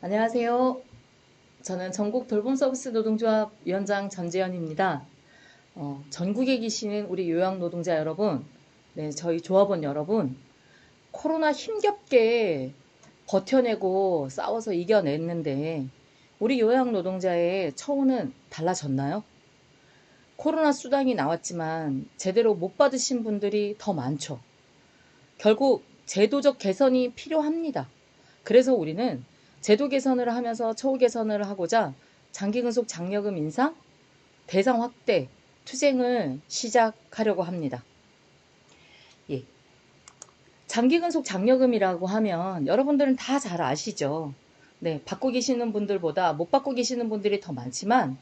안녕하세요. 저는 전국 돌봄서비스 노동조합 위원장 전재현입니다. 전국에 계시는 우리 요양노동자 여러분, 네, 저희 조합원 여러분, 코로나 힘겹게 버텨내고 싸워서 이겨냈는데 우리 요양노동자의 처우는 달라졌나요? 코로나 수당이 나왔지만 제대로 못 받으신 분들이 더 많죠. 결국 제도적 개선이 필요합니다. 그래서 우리는 제도 개선을 하면서 처우 개선을 하고자 장기근속 장려금 인상, 대상 확대, 투쟁을 시작하려고 합니다. 예. 장기근속 장려금이라고 하면 여러분들은 다 잘 아시죠. 네, 받고 계시는 분들보다 못 받고 계시는 분들이 더 많지만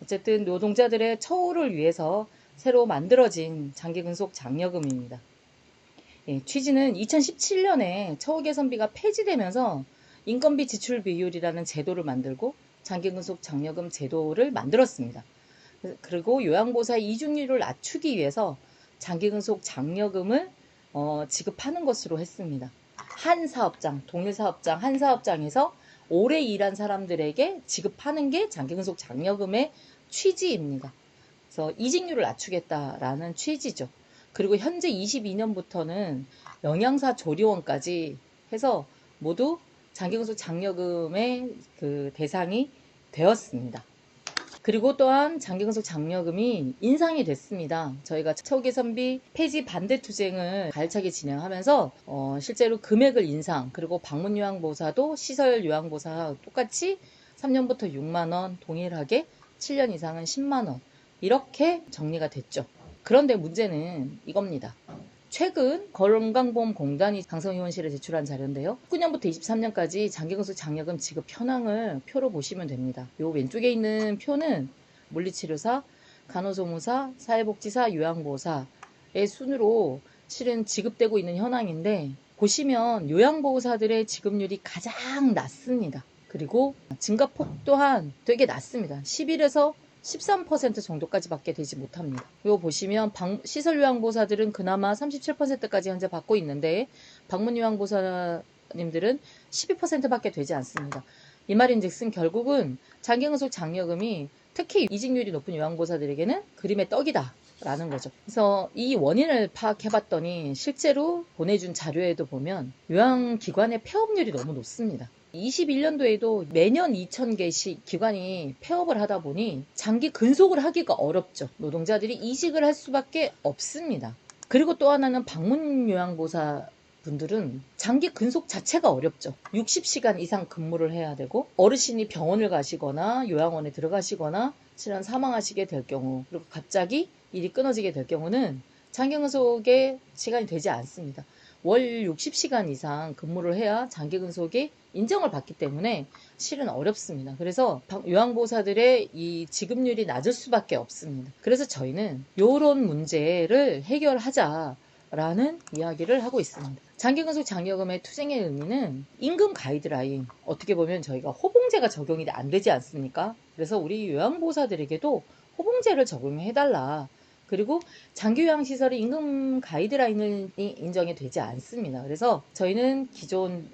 어쨌든 노동자들의 처우를 위해서 새로 만들어진 장기근속 장려금입니다. 예, 취지는 2017년에 처우 개선비가 폐지되면서 인건비 지출 비율이라는 제도를 만들고 장기근속 장려금 제도를 만들었습니다. 그리고 요양보사 이중률을 낮추기 위해서 장기근속 장려금을 지급하는 것으로 했습니다. 한 사업장, 동일 사업장, 한 사업장에서 오래 일한 사람들에게 지급하는 게 장기근속 장려금의 취지입니다. 그래서 이직률을 낮추겠다라는 취지죠. 그리고 현재 22년부터는 영양사 조리원까지 해서 모두 장기근속 장려금의 그 대상이 되었습니다. 그리고 또한 장기근속 장려금이 인상이 됐습니다. 저희가 처우 개선비 폐지 반대 투쟁을 가열차게 진행하면서 실제로 금액을 인상, 그리고 방문 요양보사도 시설 요양보사와 똑같이 3년부터 6만 원 동일하게 7년 이상은 10만 원 이렇게 정리가 됐죠. 그런데 문제는 이겁니다. 최근 건강보험공단이 강성의원실에 제출한 자료인데요. 19년부터 23년까지 장기근속 장려금 지급 현황을 표로 보시면 됩니다. 요 왼쪽에 있는 표는 물리치료사, 간호조무사, 사회복지사, 요양보호사의 순으로 실은 지급되고 있는 현황인데 보시면 요양보호사들의 지급률이 가장 낮습니다. 그리고 증가폭 또한 되게 낮습니다. 11에서 13% 정도까지밖에 되지 못합니다. 이거 보시면 시설요양보사들은 그나마 37%까지 현재 받고 있는데 방문요양보사님들은 12%밖에 되지 않습니다. 이 말인즉슨 결국은 장기근속 장려금이 특히 이직률이 높은 요양보사들에게는 그림의 떡이다 라는 거죠. 그래서 이 원인을 파악해봤더니 실제로 보내준 자료에도 보면 요양기관의 폐업률이 너무 높습니다. 21년도에도 매년 2,000개씩 기관이 폐업을 하다 보니 장기 근속을 하기가 어렵죠. 노동자들이 이직을 할 수밖에 없습니다. 그리고 또 하나는 방문 요양보사 분들은 장기 근속 자체가 어렵죠. 60시간 이상 근무를 해야 되고 어르신이 병원을 가시거나 요양원에 들어가시거나 실은 사망하시게 될 경우, 그리고 갑자기 일이 끊어지게 될 경우는 장기 근속의 시간이 되지 않습니다. 월 60시간 이상 근무를 해야 장기 근속이 인정을 받기 때문에 실은 어렵습니다. 그래서 요양보호사들의 이 지급률이 낮을 수밖에 없습니다. 그래서 저희는 이런 문제를 해결하자라는 이야기를 하고 있습니다. 장기근속 장려금의 투쟁의 의미는 임금 가이드라인, 어떻게 보면 저희가 호봉제가 적용이 안 되지 않습니까? 그래서 우리 요양보호사들에게도 호봉제를 적용해달라. 그리고 장기요양시설의 임금 가이드라인이 인정이 되지 않습니다. 그래서 저희는 기존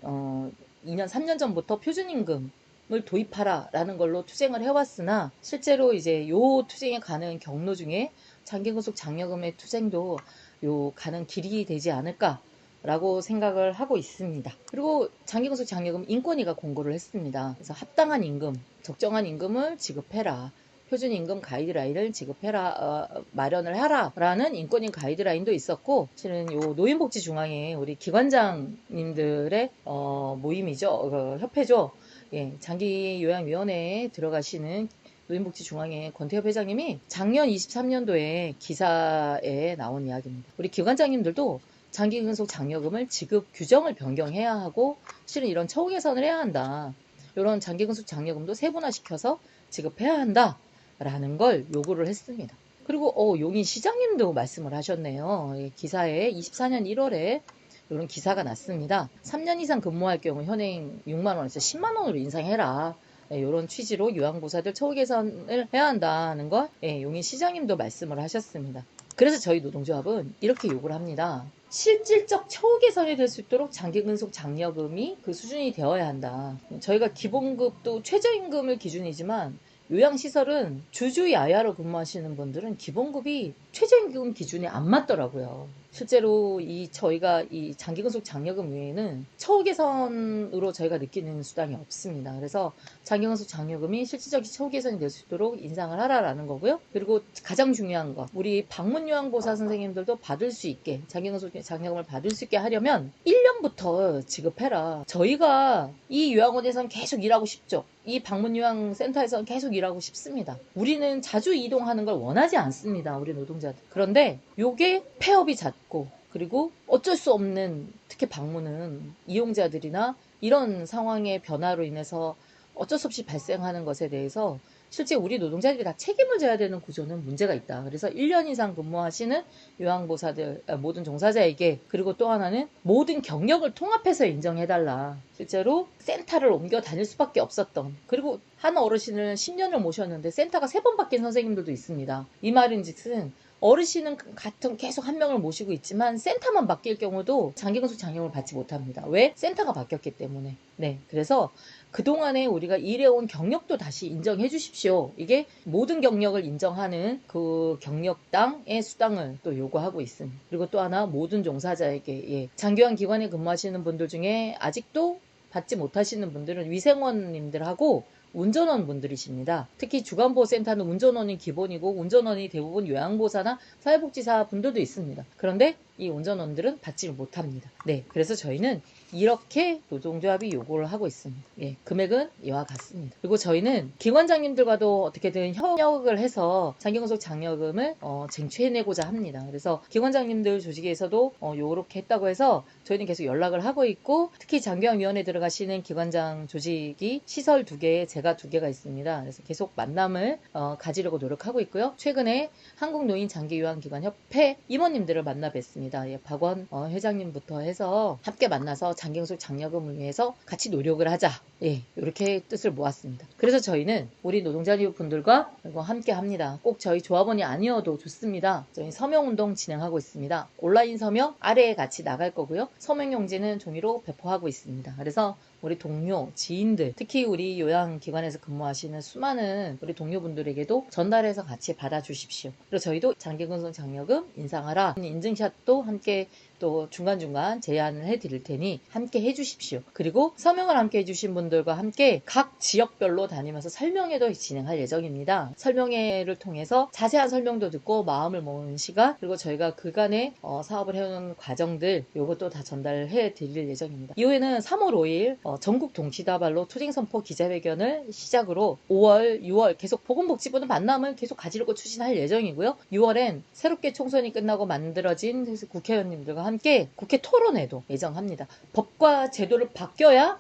2년, 3년 전부터 표준임금을 도입하라 라는 걸로 투쟁을 해왔으나 실제로 이제 요 투쟁에 가는 경로 중에 장기근속 장려금의 투쟁도 요 가는 길이 되지 않을까 라고 생각을 하고 있습니다. 그리고 장기근속 장려금 인권위가 공고를 했습니다. 그래서 합당한 임금, 적정한 임금을 지급해라. 표준임금 가이드라인을 지급해라, 마련을 하라 라는 인권위 가이드라인도 있었고, 실은 요 노인복지중앙회 우리 기관장님들의 모임이죠. 협회죠. 예, 장기요양위원회에 들어가시는 노인복지중앙회 권태협 회장님이 작년 23년도에 기사에 나온 이야기입니다. 우리 기관장님들도 장기근속 장려금을 지급 규정을 변경해야 하고 실은 이런 처우 개선을 해야 한다. 이런 장기근속 장려금도 세분화시켜서 지급해야 한다. 라는 걸 요구를 했습니다. 그리고 용인 시장님도 말씀을 하셨네요. 기사에 24년 1월에 이런 기사가 났습니다. 3년 이상 근무할 경우 현행 6만 원에서 10만 원으로 인상해라. 이런 취지로 요양보사들 처우 개선을 해야 한다는 걸 용인 시장님도 말씀을 하셨습니다. 그래서 저희 노동조합은 이렇게 요구를 합니다. 실질적 처우 개선이 될 수 있도록 장기근속 장려금이 그 수준이 되어야 한다. 저희가 기본급도 최저임금을 기준이지만 요양시설은 주주야야로 근무하시는 분들은 기본급이 최저임금 기준에 안 맞더라고요. 실제로 저희가 이 장기근속 장려금 외에는 처우 개선으로 저희가 느끼는 수당이 없습니다. 그래서 장기근속 장려금이 실질적인 처우 개선이 될 수 있도록 인상을 하라라는 거고요. 그리고 가장 중요한 거, 우리 방문요양보호사 선생님들도 받을 수 있게, 장기근속 장려금을 받을 수 있게 하려면 1년부터 지급해라. 저희가 이 요양원에서는 계속 일하고 싶죠. 이 방문요양센터에서는 계속 일하고 싶습니다. 우리는 자주 이동하는 걸 원하지 않습니다. 우리 노동자들. 그런데 요게 폐업이 잦고, 그리고 어쩔 수 없는, 특히 방문은 이용자들이나 이런 상황의 변화로 인해서 어쩔 수 없이 발생하는 것에 대해서 실제 우리 노동자들이 다 책임을 져야 되는 구조는 문제가 있다. 그래서 1년 이상 근무하시는 요양보호사들, 모든 종사자에게, 그리고 또 하나는 모든 경력을 통합해서 인정해달라. 실제로 센터를 옮겨 다닐 수밖에 없었던, 그리고 한 어르신을 10년을 모셨는데 센터가 3번 바뀐 선생님들도 있습니다. 이 말인즉슨 어르신은 같은 계속 한 명을 모시고 있지만 센터만 바뀔 경우도 장기근속 장려금을 받지 못합니다. 왜? 센터가 바뀌었기 때문에. 네, 그래서 그동안에 우리가 일해온 경력도 다시 인정해 주십시오. 이게 모든 경력을 인정하는 그 경력당의 수당을 또 요구하고 있습니다. 그리고 또 하나, 모든 종사자에게, 장기요양 기관에 근무하시는 분들 중에 아직도 받지 못하시는 분들은 위생원님들하고 운전원 분들이십니다. 특히 주간보호센터는 운전원이 기본이고 운전원이 대부분 요양보호사나 사회복지사 분들도 있습니다. 그런데 이 운전원들은 받지를 못합니다. 네, 그래서 저희는 이렇게 노동조합이 요구를 하고 있습니다. 예, 금액은 이와 같습니다. 그리고 저희는 기관장님들과도 어떻게든 협력을 해서 장기근속 장려금을 쟁취해내고자 합니다. 그래서 기관장님들 조직에서도 요렇게 했다고 해서 저희는 계속 연락을 하고 있고, 특히 장기요양위원회 들어가시는 기관장 조직이 시설 2개에 제가 2개가 있습니다. 그래서 계속 만남을 가지려고 노력하고 있고요. 최근에 한국노인장기요양기관협회 임원님들을 만나 뵀습니다. 예, 박원 회장님부터 해서 함께 만나서 장기근속 장려금을 위해서 같이 노력을 하자. 예, 이렇게 뜻을 모았습니다. 그래서 저희는 우리 노동자분들과 함께 합니다. 꼭 저희 조합원이 아니어도 좋습니다. 저희 서명운동 진행하고 있습니다. 온라인 서명 아래에 같이 나갈 거고요. 서명용지는 종이로 배포하고 있습니다. 그래서 우리 동료, 지인들, 특히 우리 요양기관에서 근무하시는 수많은 우리 동료분들에게도 전달해서 같이 받아주십시오. 그리고 저희도 장기근속 장려금 인상하라 인증샷도 함께 또 중간중간 제안을 해드릴 테니 함께 해주십시오. 그리고 서명을 함께 해주신 분들과 함께 각 지역별로 다니면서 설명회도 진행할 예정입니다. 설명회를 통해서 자세한 설명도 듣고 마음을 모으는 시간, 그리고 저희가 그간에 사업을 해오는 과정들, 요것도 다 전달해 드릴 예정입니다. 이후에는 3월 5일 전국 동시다발로 투쟁선포 기자회견을 시작으로 5월, 6월 계속 보건복지부는 만남을 계속 가지려고 추진할 예정이고요. 6월엔 새롭게 총선이 끝나고 만들어진 국회의원님들과 함께 국회 토론회도 예정합니다. 법과 제도를 바꿔야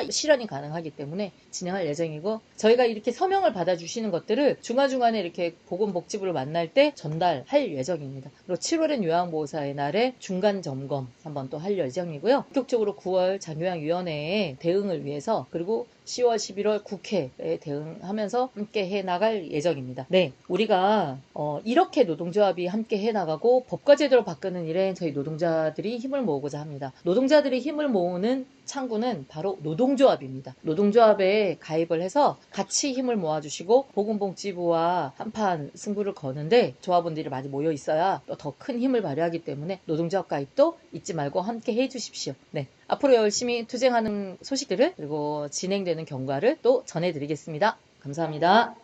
실현이 가능하기 때문에 진행할 예정이고, 저희가 이렇게 서명을 받아주시는 것들을 중간중간에 이렇게 보건복지부를 만날 때 전달할 예정입니다. 그리고 7월엔 요양보호사의 날에 중간점검 한번 또 할 예정이고요. 본격적으로 9월 장요양위원회에 대응을 위해서, 그리고 10월, 11월 국회에 대응하면서 함께 해나갈 예정입니다. 네, 우리가 이렇게 노동조합이 함께 해나가고 법과 제도를 바꾸는 일에 저희 노동자들이 힘을 모으고자 합니다. 노동자들이 힘을 모으는 창구는 바로 노동조합입니다. 노동조합에 가입을 해서 같이 힘을 모아주시고 보건복지부와 한판 승부를 거는데 조합원들이 많이 모여 있어야 또 더 큰 힘을 발휘하기 때문에 노동조합 가입도 잊지 말고 함께 해주십시오. 네, 앞으로 열심히 투쟁하는 소식들을, 그리고 진행되는 경과를 또 전해드리겠습니다. 감사합니다.